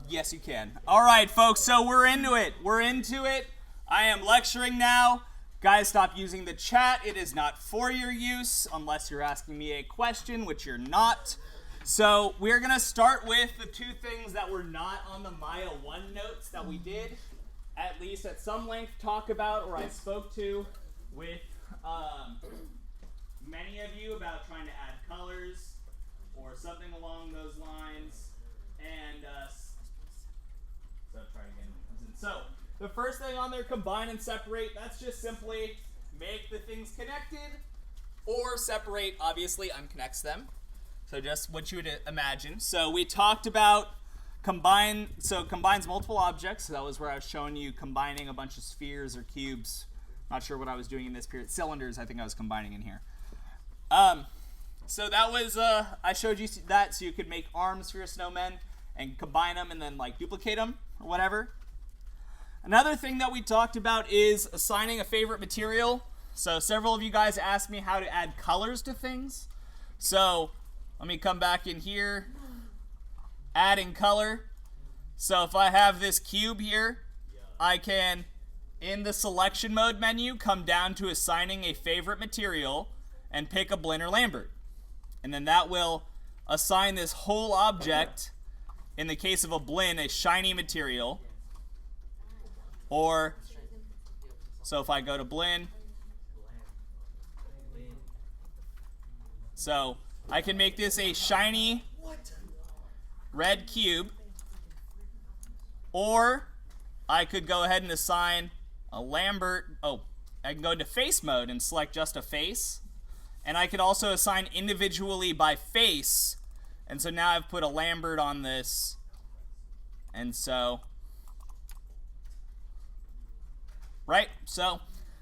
Yes, you can. All right, folks, so we're into it. I am lecturing now. Guys, stop using the chat. It is not for your use unless you're asking me a question, which you're not. So we're going to start with the two things that were not on the Maya 1 notes that we did, at least at some length, talk about, or I spoke to with many of you about trying to add colors or something along those lines. And so the first thing on there, combine and separate, that's just simply make the things connected or separate, obviously, unconnects them. So just what you would imagine. So we talked about combine, so combines multiple objects. So that was where I was showing you combining a bunch of spheres or cubes. Not sure what I was doing in this period. Cylinders, I think I was combining in here. So that was, I showed you that so you could make arms for your snowmen and combine them and then like duplicate them or whatever. Another thing that we talked about is assigning a favorite material. So several of you guys asked me how to add colors to things. So let me come back in here, adding color. So if I have this cube here, I can, in the selection mode menu, come down to assigning a favorite material and pick a Blinn or Lambert. And then that will assign this whole object, in the case of a Blinn, a shiny material. Or, so if I go to Blinn, so I can make this a shiny red cube, or I could go ahead and assign a Lambert. I can go into face mode and select just a face, and I could also assign individually by face, and so now I've put a Lambert on this, and so, right? So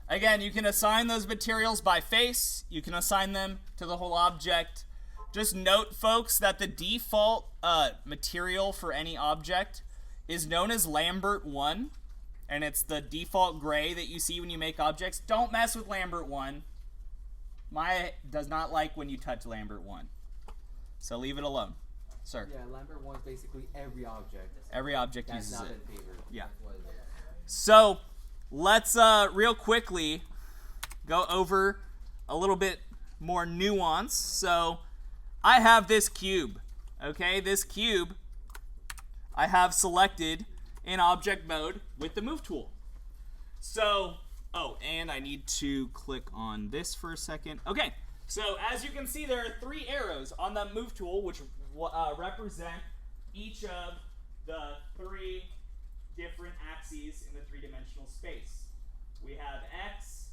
again, you can assign those materials by face, you can assign them to the whole object. Just note, folks, that the default material for any object is known as Lambert 1, and it's the default gray that you see when you make objects. Don't mess with Lambert 1. Maya does not like when you touch Lambert 1. So leave it alone. Sir? Yeah, Lambert 1 is basically every object. Every object uses it. That's not been favored. Yeah. So let's real quickly go over a little bit more nuance. So I have this cube, okay? This cube I have selected in object mode with the move tool. So, and I need to click on this for a second. Okay, so as you can see, there are 3 arrows on the move tool, which represent each of the 3 different axes in the 3-dimensional space. We have X,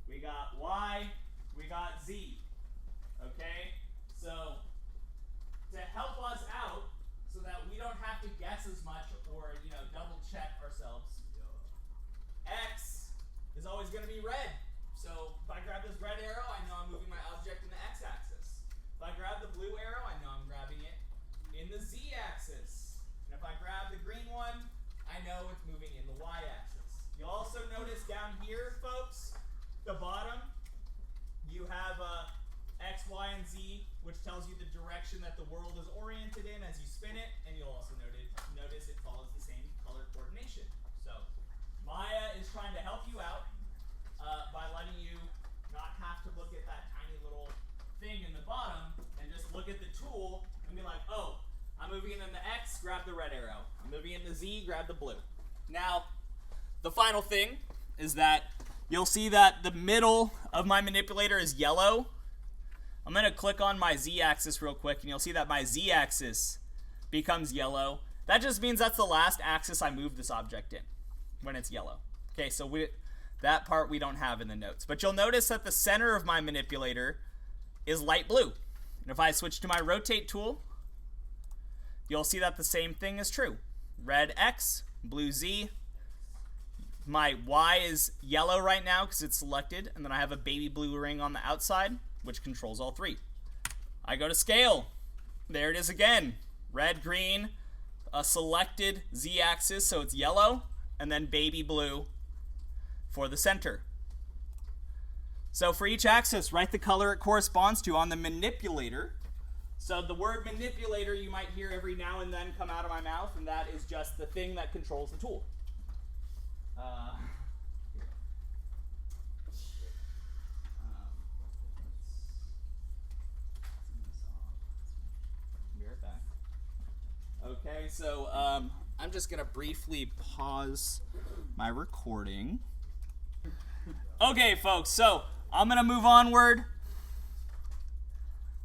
we got Y, we got Z. Okay? So, to help us out, so that we don't have to guess as much or, double check ourselves, X is always going to be red. So, if I grab this red arrow, I know I'm moving my object in the X-axis. If I grab the blue arrow, I know I'm grabbing it in the Z-axis. And if I grab the green one, I know it's moving in the Y-axis. You'll also notice down here, folks, the bottom, you have X, Y, and Z, which tells you the direction that the world is oriented in as you spin it, and you'll also notice it follows the same color coordination. So Maya is trying to help you out by letting you not have to look at that tiny little thing in the bottom and just look at the tool and be like, oh, I'm moving it in the X, grab the red arrow. I'm moving it in the Z, grab the blue. Now, the final thing is that you'll see that the middle of my manipulator is yellow. I'm going to click on my Z-axis real quick, and you'll see that my Z-axis becomes yellow. That just means that's the last axis I move this object in when it's yellow. Okay, so that part we don't have in the notes. But you'll notice that the center of my manipulator is light blue. And if I switch to my rotate tool, you'll see that the same thing is true. Red X, blue Z. My Y is yellow right now because it's selected, and then I have a baby blue ring on the outside, which controls all 3. I go to scale. There it is again. Red, green, a selected Z-axis, so it's yellow, and then baby blue for the center. So for each axis, write the color it corresponds to on the manipulator. So the word manipulator you might hear every now and then come out of my mouth, and that is just the thing that controls the tool. Be right back. Okay, so I'm just going to briefly pause my recording. Okay, folks, so I'm going to move onward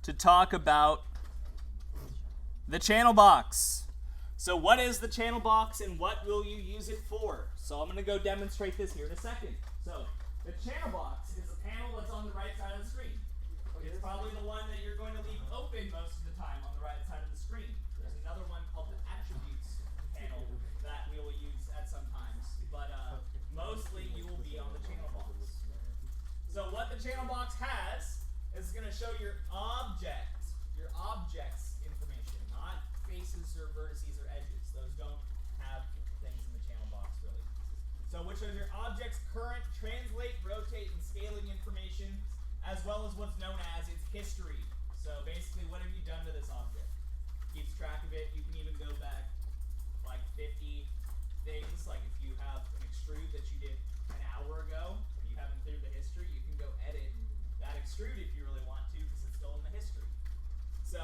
to talk about the channel box. So what is the channel box and what will you use it for? So I'm going to go demonstrate this here in a second. So the channel box is a panel that's on the right side of the screen. It's probably the one that you're going to leave open most of the time on the right side of the screen. There's another one called the attributes panel that we will use at some times, but mostly you will be on the channel box. So what the channel box has is going to show your objects information, not faces or vertices or edges. Those don't have things in the channel box really. So which shows your object's current translate, rotate, and scaling information, as well as what's known as its history. So basically, what have you done to this object? Keeps track of it. You can even go back like 50 things. Like if you have an extrude that you did an hour ago, and you haven't cleared the history, you can go edit that extrude if you really want to, because it's still in the history. So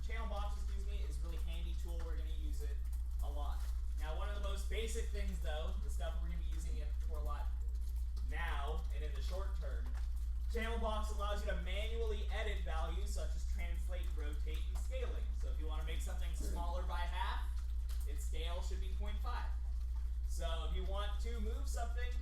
channel box, is a really handy tool. We're going to use it a lot. Now, one of the most basic things, though, the stuff we're going to be using it for a lot now and in the short term, channel box allows you to manually edit values such as translate, rotate, and scaling. So if you want to make something smaller by half, its scale should be 0.5. So if you want to move something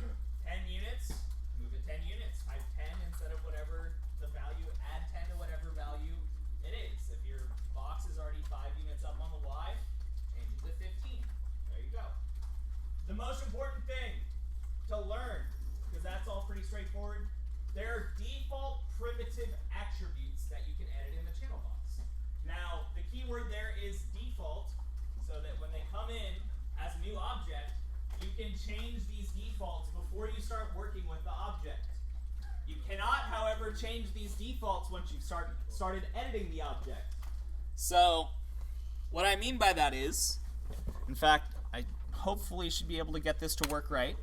10 units, move it 10 units. Type 10 instead of whatever the value, add 10 to whatever value it is. If your box is already 5 units up on the Y, change it to 15. There you go. The most important thing to learn, because that's all pretty straightforward, there are default primitive attributes that you can edit in the channel box. Now, the key word there is default, so that when they come in as a new object, you can change these defaults before you start working with the object. You cannot, however, change these defaults once you've started editing the object. So, what I mean by that is, in fact, I hopefully should be able to get this to work right.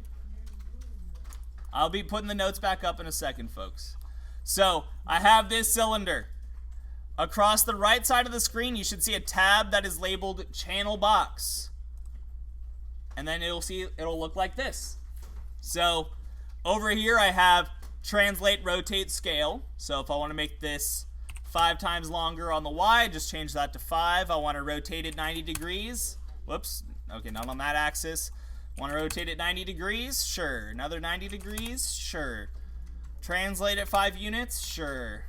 I'll be putting the notes back up in a second, folks. So, I have this cylinder. Across the right side of the screen, you should see a tab that is labeled Channel Box. And then it'll look like this. So, over here I have Translate, Rotate, Scale. So if I want to make this 5 times longer on the Y, just change that to 5. I want to rotate it 90 degrees. Whoops. Okay, not on that axis. Want to rotate it 90 degrees? Sure. Another 90 degrees? Sure. Translate it 5 units? Sure.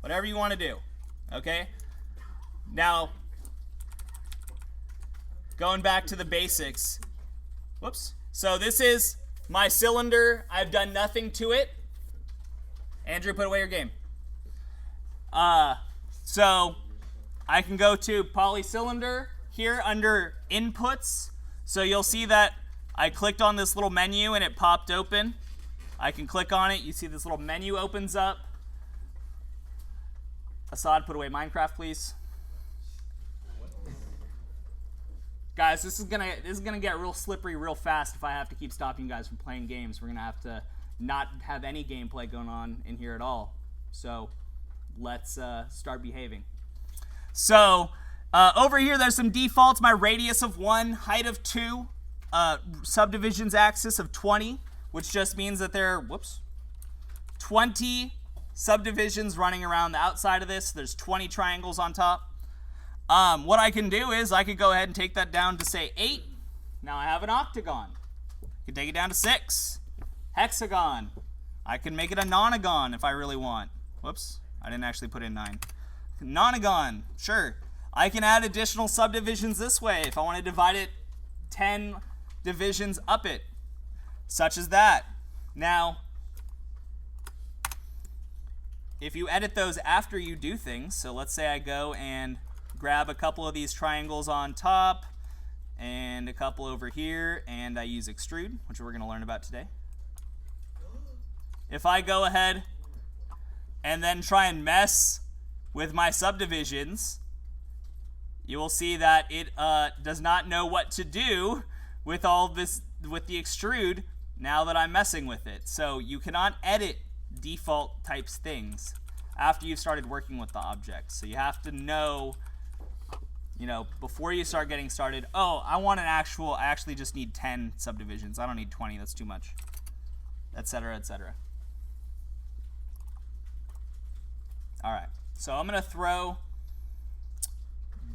Whatever you want to do. Okay? Now, going back to the basics. Whoops. So this is my cylinder. I've done nothing to it. Andrew, put away your game. So I can go to polycylinder here under inputs. So you'll see that I clicked on this little menu and it popped open. I can click on it. You see this little menu opens up. Assad, put away Minecraft, please. Guys, this is gonna get real slippery real fast if I have to keep stopping you guys from playing games. We're gonna have to not have any gameplay going on in here at all. So let's start behaving. So over here, there's some defaults. My radius of 1, height of 2, subdivisions axis of 20, which just means that there are 20 subdivisions running around the outside of this. There's 20 triangles on top. What I can do is I could go ahead and take that down to, say, 8. Now I have an octagon. I can take it down to 6. Hexagon. I can make it a nonagon if I really want. Whoops, I didn't actually put in 9. Nonagon, sure. I can add additional subdivisions this way if I want to divide it 10 divisions up it, such as that. Now, if you edit those after you do things, so let's say I go and grab a couple of these triangles on top and a couple over here, and I use extrude, which we're going to learn about today. If I go ahead and then try and mess with my subdivisions, you will see that it does not know what to do with all this, with the extrude, now that I'm messing with it. So you cannot edit default types things after you've started working with the object. So you have to know, before you start getting started, oh, I actually just need 10 subdivisions. I don't need 20, that's too much, etc., etc. All right, so I'm going to throw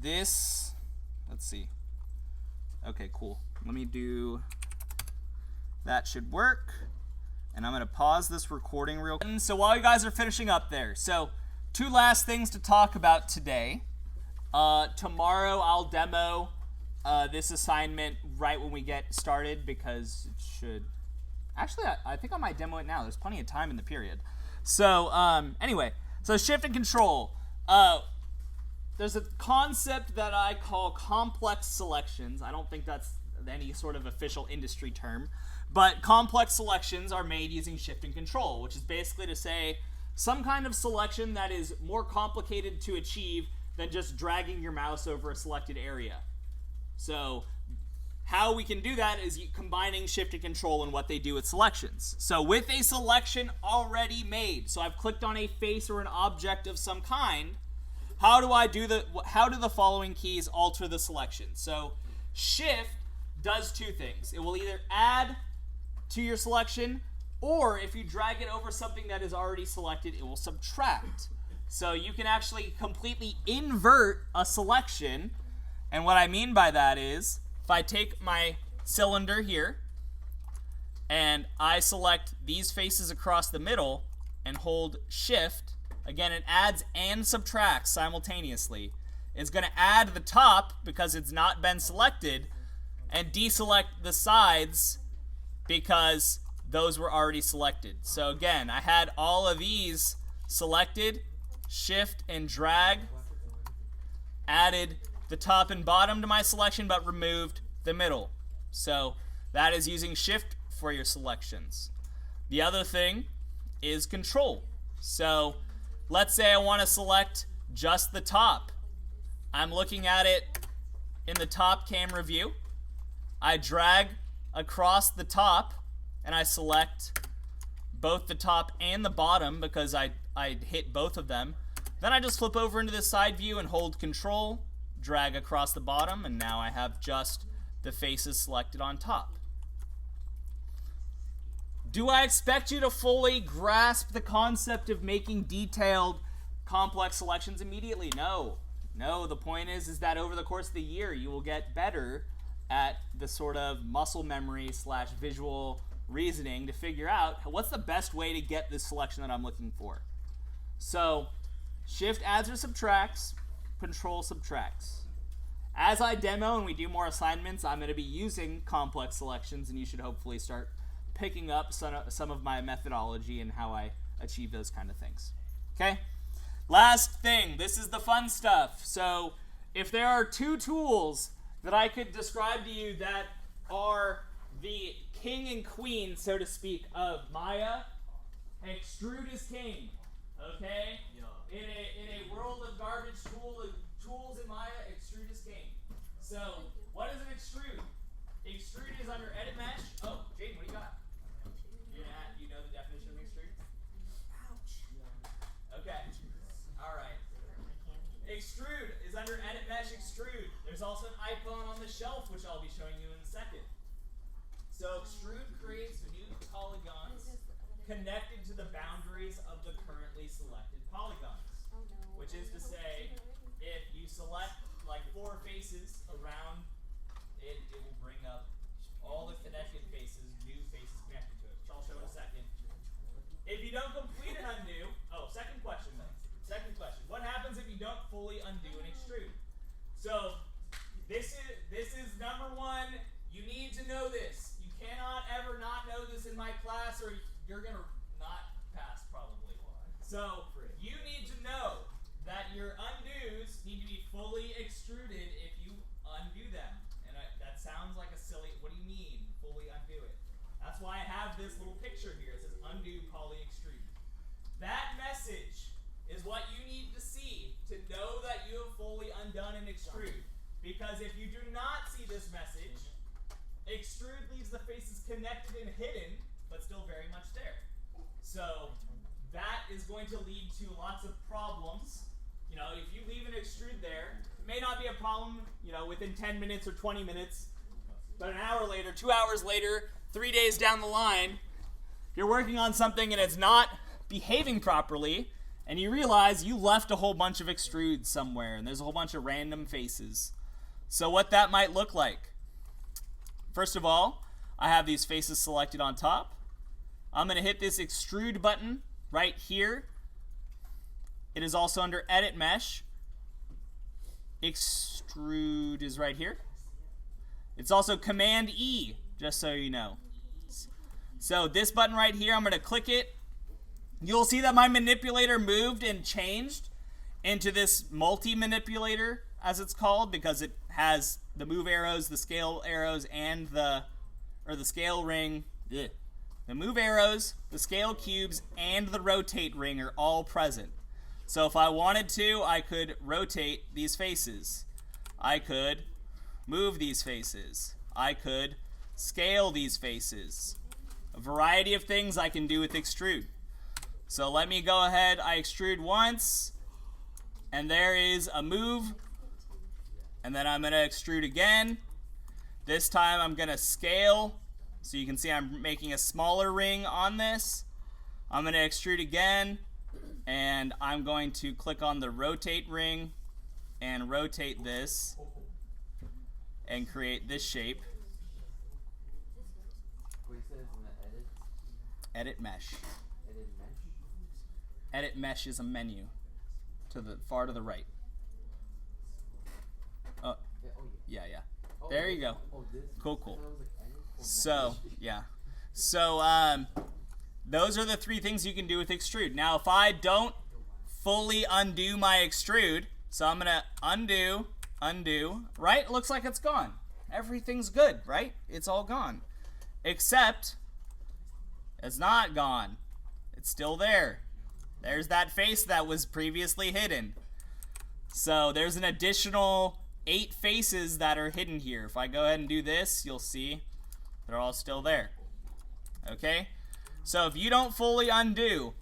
this, let's see. Okay, cool. Let me do, that should work. And I'm going to pause this recording real quick. So while you guys are finishing up there, so 2 last things to talk about today. Tomorrow I'll demo this assignment right when we get started, because it should, actually I think I might demo it now. There's plenty of time in the period. So anyway, so shift and control. There's a concept that I call complex selections. I don't think that's any sort of official industry term, but complex selections are made using shift and control, which is basically to say some kind of selection that is more complicated to achieve than just dragging your mouse over a selected area. So how we can do that is combining shift and control and what they do with selections. So with a selection already made, so I've clicked on a face or an object of some kind, how do the following keys alter the selection? So shift does 2 things. It will either add to your selection, or if you drag it over something that is already selected, it will subtract. So you can actually completely invert a selection. And what I mean by that is, if I take my cylinder here and I select these faces across the middle and hold shift, again, it adds and subtracts simultaneously. It's going to add the top because it's not been selected, and deselect the sides because those were already selected. So again, I had all of these selected, shift and drag, added the top and bottom to my selection, but removed the middle. So that is using shift for your selections. The other thing is control. So let's say I want to select just the top. I'm looking at it in the top camera view. I drag across the top and I select both the top and the bottom because I hit both of them. Then I just flip over into the side view and hold control, drag across the bottom, and now I have just the faces selected on top. Do I expect you to fully grasp the concept of making detailed, complex selections immediately? No. No, the point is that over the course of the year, you will get better at the sort of muscle memory / visual reasoning to figure out what's the best way to get this selection that I'm looking for. So shift adds or subtracts, control subtracts. As I demo and we do more assignments, I'm going to be using complex selections, and you should hopefully start picking up some of my methodology and how I achieve those kind of things. Okay? Last thing, this is the fun stuff. So if there are 2 tools that I could describe to you that are the king and queen, so to speak, of Maya, extrude is king. Okay? In a world of garbage tools in Maya, extrude is king. So what is an extrude? Extrude is under edit mesh. Oh, Jaden, what do you got? You know the definition of extrude? Ouch. Okay. All right. Extrude is under edit mesh extrude. There's also an icon on the shelf, which I'll be showing you in a second. So extrude creates new polygons connected to the boundaries of the currently selected polygons. Which is to say, if you select like 4 faces around it, it will bring up all the connected faces, new faces connected to it, which I'll show in a second. If you don't complete an undo, second question then. Second question. What happens if you don't fully undo an extrude? So this is number 1. You need to know this. You cannot ever not know this in my class, or you're gonna not pass probably. So you need to know that your undos need to be fully extruded if you undo them. And that sounds like a silly, what do you mean, fully undo it? That's why I have this little picture here. It says undo poly extrude. That message is what you need to see extrude. Because if you do not see this message, extrude leaves the faces connected and hidden, but still very much there. So that is going to lead to lots of problems. You know, if you leave an extrude there, it may not be a problem, you know, within 10 minutes or 20 minutes, but an hour later, 2 hours later, 3 days down the line, you're working on something and it's not behaving properly, and you realize you left a whole bunch of extrudes somewhere, and there's a whole bunch of random faces. So what that might look like. First of all, I have these faces selected on top. I'm going to hit this extrude button right here. It is also under Edit Mesh. Extrude is right here. It's also Command E, just so you know. So this button right here, I'm going to click it. You'll see that my manipulator moved and changed into this multi-manipulator, as it's called, because it has the move arrows, the scale arrows, and the scale ring. Ugh. The move arrows, the scale cubes, and the rotate ring are all present. So if I wanted to, I could rotate these faces. I could move these faces. I could scale these faces. A variety of things I can do with extrude. So let me go ahead, I extrude once, and there is a move, and then I'm going to extrude again. This time I'm going to scale, so you can see I'm making a smaller ring on this. I'm going to extrude again, and I'm going to click on the rotate ring and rotate this and create this shape. What it says in the edit? Edit mesh. Edit mesh? Edit mesh is a menu to the far to the right. Oh, Yeah, oh yeah. yeah. Oh, There you go. Oh, this? Cool. I thought it was like edit or So, mesh. yeah. So, those are the three things you can do with extrude. Now, if I don't fully undo my extrude, so I'm going to undo, right? It looks like it's gone. Everything's good, right? It's all gone. Except, it's not gone. It's still there. There's that face that was previously hidden. So, there's an additional 8 faces that are hidden here. If I go ahead and do this, you'll see they're all still there. Okay? So if you don't fully undo,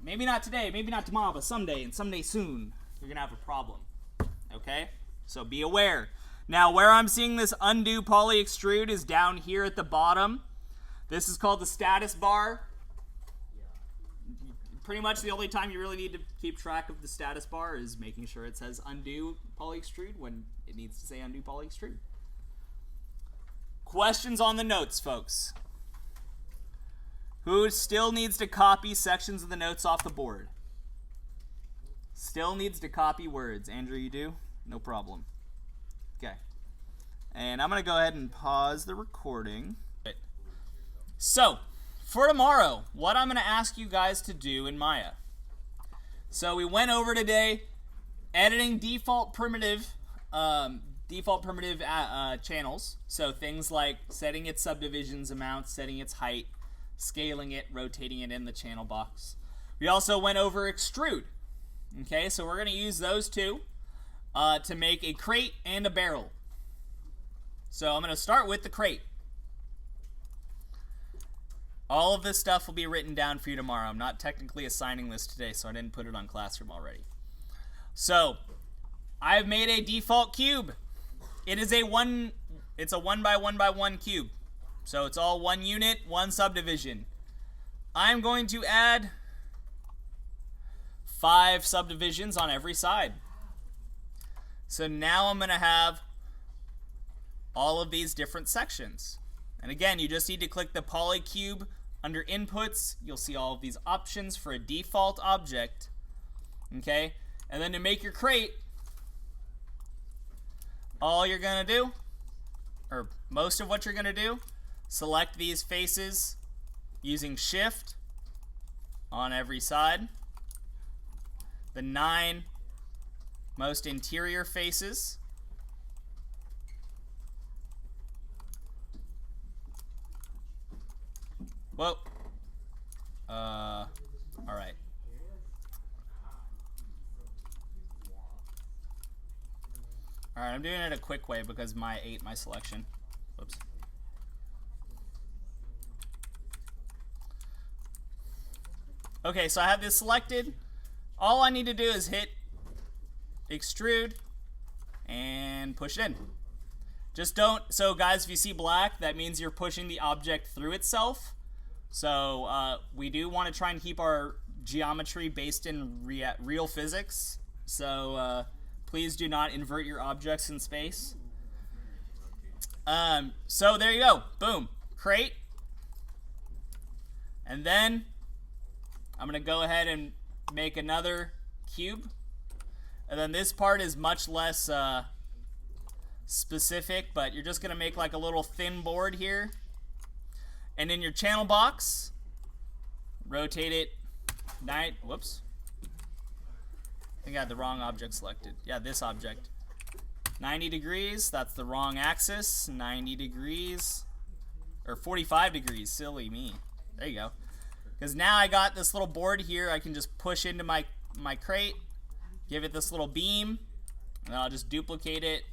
maybe not today, maybe not tomorrow, but someday and someday soon, you're going to have a problem. Okay? So be aware. Now, where I'm seeing this undo poly extrude is down here at the bottom. This is called the status bar. Pretty much the only time you really need to keep track of the status bar is making sure it says undo poly extrude when it needs to say undo poly extrude. Questions on the notes, folks? Who still needs to copy sections of the notes off the board? Still needs to copy words. Andrew, you do? No problem. Okay. And I'm going to go ahead and pause the recording. So, for tomorrow, what I'm going to ask you guys to do in Maya. So we went over today editing default primitive channels. So things like setting its subdivisions amount, setting its height, scaling it, rotating it in the channel box. We also went over extrude. Okay, so we're going to use those two to make a crate and a barrel. So I'm going to start with the crate. All of this stuff will be written down for you tomorrow. I'm not technically assigning this today, so I didn't put it on Classroom already. So, I've made a default cube. It is it's a 1 by 1 by 1 cube. So it's all one unit, one subdivision. I'm going to add 5 subdivisions on every side. So now I'm going to have all of these different sections. And again, you just need to click the polycube under inputs. You'll see all of these options for a default object. Okay? And then to make your crate, all you're going to do, or most of what you're going to do, select these faces using Shift on every side. The 9 most interior faces. Whoa. All right. All right, I'm doing it a quick way because my ate my selection. Whoops. Okay, so I have this selected. All I need to do is hit extrude and push it in. Just don't, so guys, if you see black, that means you're pushing the object through itself. So we do want to try and keep our geometry based in real physics. So please do not invert your objects in space. So there you go, boom, crate. And then I'm gonna go ahead and make another cube. And then this part is much less specific, but you're just gonna make like a little thin board here. And in your channel box, rotate it whoops. I think I had the wrong object selected. Yeah, this object. 90 degrees, that's the wrong axis. 90 degrees, or 45 degrees, silly me. There you go. Because now I got this little board here, I can just push into my crate, give it this little beam, and I'll just duplicate it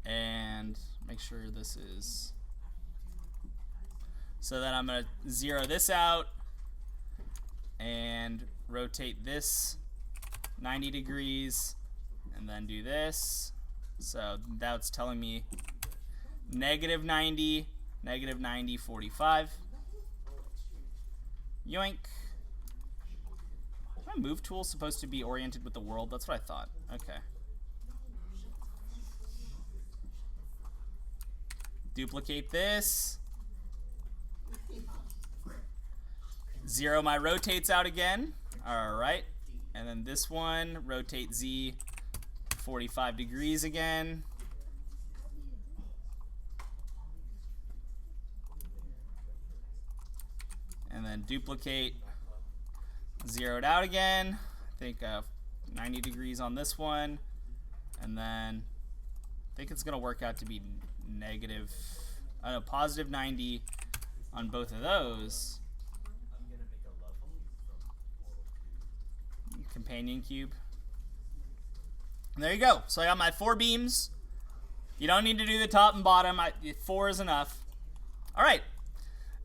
and make sure this is, so then I'm going to zero this out and rotate this 90 degrees and then do this. So that's telling me negative 90, 45. Yoink. My move tool supposed to be oriented with the world? That's what I thought. Okay. Duplicate this. Zero my rotates out again. Alright. And then this one, rotate Z 45 degrees again. And then duplicate, zero it out again. I think 90 degrees on this one. And then I think it's going to work out to be positive 90 on both of those. Companion cube. And there you go. So I got my 4 beams. You don't need to do the top and bottom. 4 is enough. All right.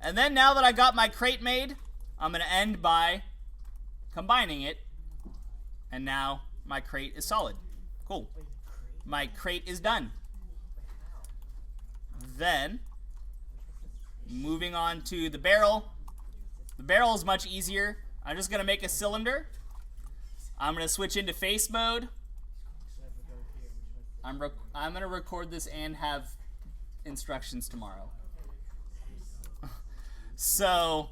And then now that I got my crate made, I'm going to end by combining it. And now my crate is solid. Cool. My crate is done. Then, moving on to the barrel. The barrel is much easier. I'm just going to make a cylinder. I'm going to switch into face mode. I'm going to record this and have instructions tomorrow. So,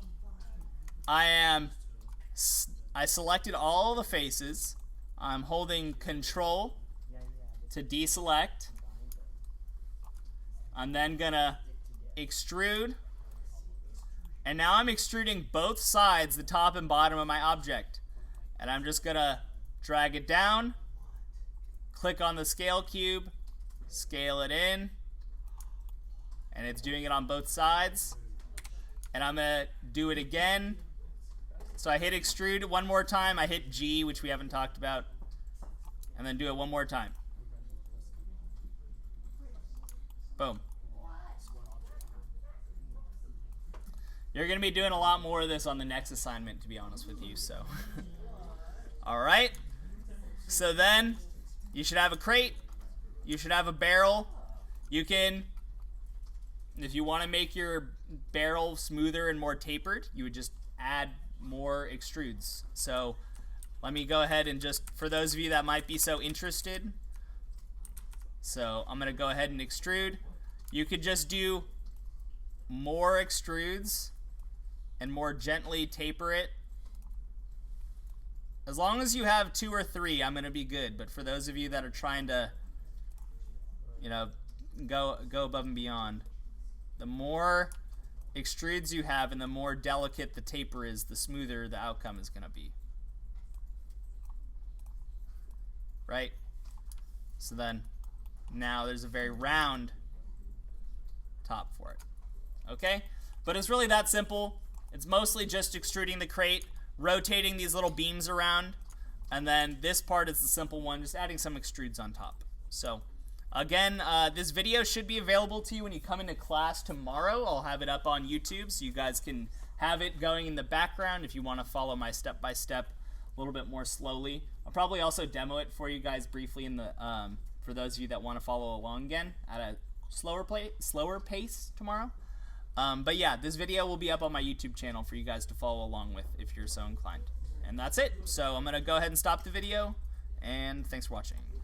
I selected all the faces. I'm holding Control to deselect. I'm then going to extrude. And now I'm extruding both sides, the top and bottom of my object. And I'm just going to drag it down, click on the scale cube, scale it in, and it's doing it on both sides. And I'm going to do it again. So I hit extrude one more time, I hit G, which we haven't talked about, and then do it one more time. Boom. You're going to be doing a lot more of this on the next assignment, to be honest with you, so. All right. So then you should have a crate. You should have a barrel. You can, if you want to make your barrel smoother and more tapered, you would just add more extrudes. So let me go ahead and just, for those of you that might be so interested, so I'm going to go ahead and extrude. You could just do more extrudes and more gently taper it. As long as you have 2 or 3, I'm going to be good. But for those of you that are trying to, you know, go above and beyond, the more extrudes you have and the more delicate the taper is, the smoother the outcome is going to be. Right? So then, now there's a very round top for it. Okay? But it's really that simple. It's mostly just extruding the crate, rotating these little beams around, and then this part is the simple one, just adding some extrudes on top. So, again, this video should be available to you when you come into class tomorrow. I'll have it up on YouTube so you guys can have it going in the background if you want to follow my step-by-step a little bit more slowly. I'll probably also demo it for you guys briefly in the for those of you that want to follow along again at a slower pace tomorrow. But yeah, this video will be up on my YouTube channel for you guys to follow along with if you're so inclined. And that's it. So I'm going to go ahead and stop the video, and thanks for watching.